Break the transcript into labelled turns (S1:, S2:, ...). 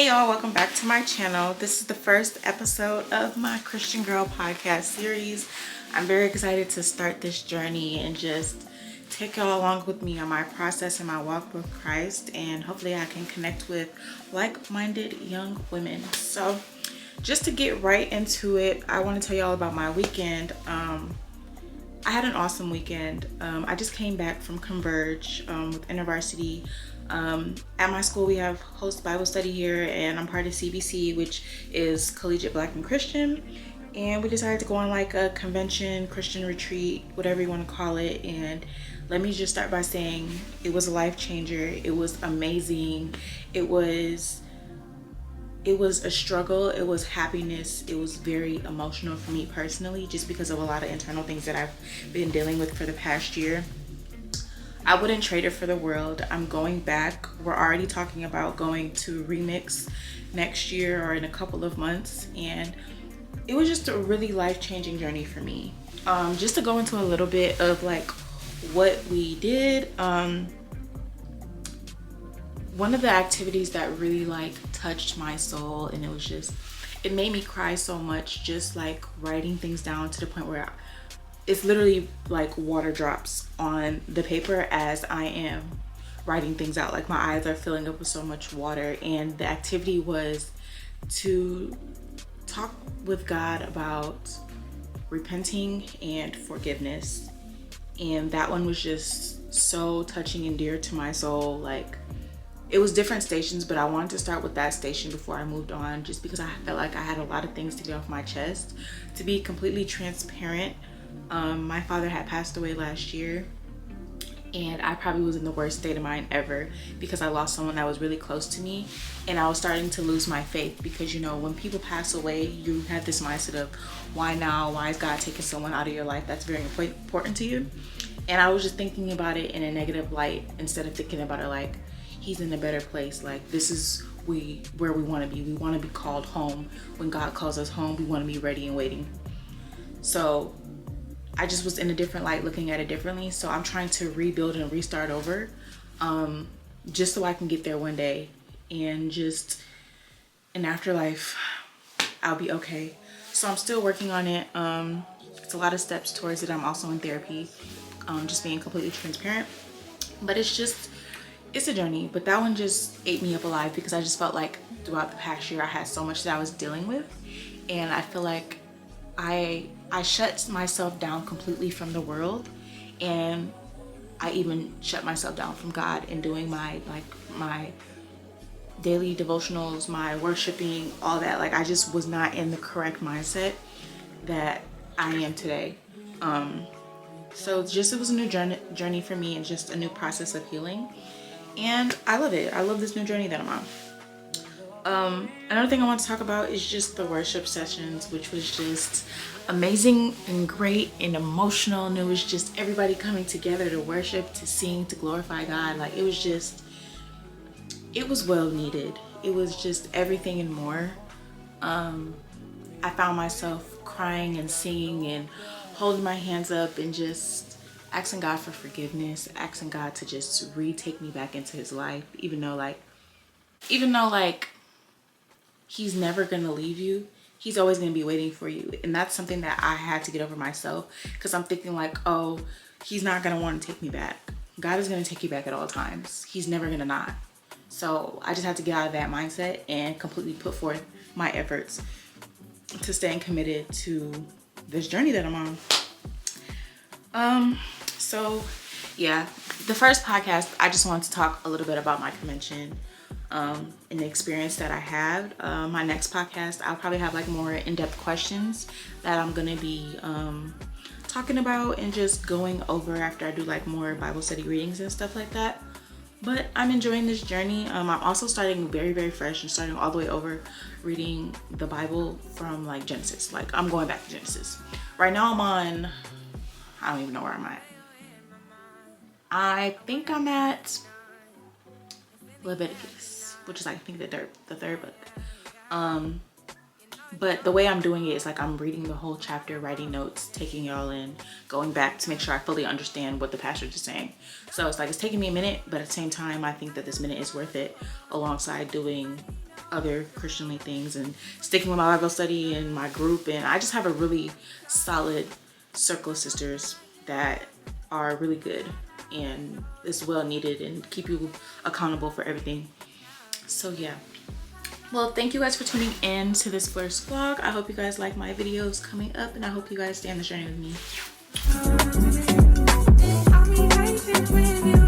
S1: Hey y'all, welcome back to my channel. This is the first episode of my Christian Girl podcast series. I'm very excited to start this journey and just take y'all along with me on my process and my walk with Christ, and hopefully I can connect with like-minded young women. So just to get right into it, I want to tell y'all about my weekend. I had an awesome weekend. I just came back from Converge with InterVarsity. At my school, we have host Bible study here, and I'm part of CBC, which is Collegiate Black and Christian. And we decided to go on like a convention, Christian retreat, whatever you want to call it. And let me just start by saying it was a life changer. It was amazing. It was a struggle. It was happiness. It was very emotional for me personally, just because of a lot of internal things that I've been dealing with for the past year. I wouldn't trade it for the world. I'm going back. We're already talking about going to Remix next year or in a couple of months. And it was just a really life-changing journey for me. Just to go into a little bit of like what we did. One of the activities that really like touched my soul, and it made me cry so much, just like writing things down to the point where it's literally like water drops on the paper as I am writing things out. Like my eyes are filling up with so much water. And the activity was to talk with God about repenting and forgiveness. And that one was just so touching and dear to my soul. Like, it was different stations, but I wanted to start with that station before I moved on, just because I felt like I had a lot of things to get off my chest. To be completely transparent, my father had passed away last year, and I probably was in the worst state of mind ever because I lost someone that was really close to me, and I was starting to lose my faith because, you know, when people pass away, you have this mindset of why now? Why is God taking someone out of your life that's very important to you? And I was just thinking about it in a negative light instead of thinking about it like he's in a better place. Like, this is where we want to be. We want to be called home. When God calls us home, we want to be ready and waiting. So I just was in a different light, looking at it differently. So I'm trying to rebuild and restart over, just so I can get there one day. And just in afterlife, I'll be okay. So I'm still working on it. It's a lot of steps towards it. I'm also in therapy, just being completely transparent. But it's a journey. But that one just ate me up alive because I just felt like throughout the past year I had so much that I was dealing with. And I feel like I shut myself down completely from the world, and I even shut myself down from God in doing my daily devotionals, my worshiping, all that. Like, I just was not in the correct mindset that I am today. So it was a new journey for me, and just a new process of healing, and I love it. I love this new journey that I'm on. Another thing I want to talk about is just the worship sessions, which was just amazing and great and emotional. And it was just everybody coming together to worship, to sing, to glorify God. Like, it was well needed. It was just everything and more. I found myself crying and singing and holding my hands up and just asking God for forgiveness, asking God to just retake me back into his life, even though he's never gonna leave you. He's always gonna be waiting for you. And that's something that I had to get over myself, because I'm thinking like, oh, he's not gonna want to take me back. God is gonna take you back at all times. He's never gonna not. So I just had to get out of that mindset and completely put forth my efforts to staying committed to this journey that I'm on. So yeah, the first podcast, I just wanted to talk a little bit about my convention, and the experience that I had. My next podcast, I'll probably have like more in-depth questions that I'm gonna be talking about and just going over after I do like more Bible study readings and stuff like that. But I'm enjoying this journey. I'm also starting very, very fresh and starting all the way over, reading the Bible from like Genesis. Like, I'm going back to Genesis. Right now I'm on, I don't even know where I'm at. I think I'm at Leviticus, which is, I think, the third book. But the way I'm doing it is like I'm reading the whole chapter, writing notes, taking it all in, going back to make sure I fully understand what the pastor is saying. So it's like it's taking me a minute, but at the same time, I think that this minute is worth it alongside doing other Christianly things and sticking with my Bible study and my group. And I just have a really solid circle of sisters that are really good and is well needed and keep you accountable for everything. So yeah. Well, thank you guys for tuning in to this first vlog. I hope you guys like my videos coming up, and I hope you guys stay on this journey with me.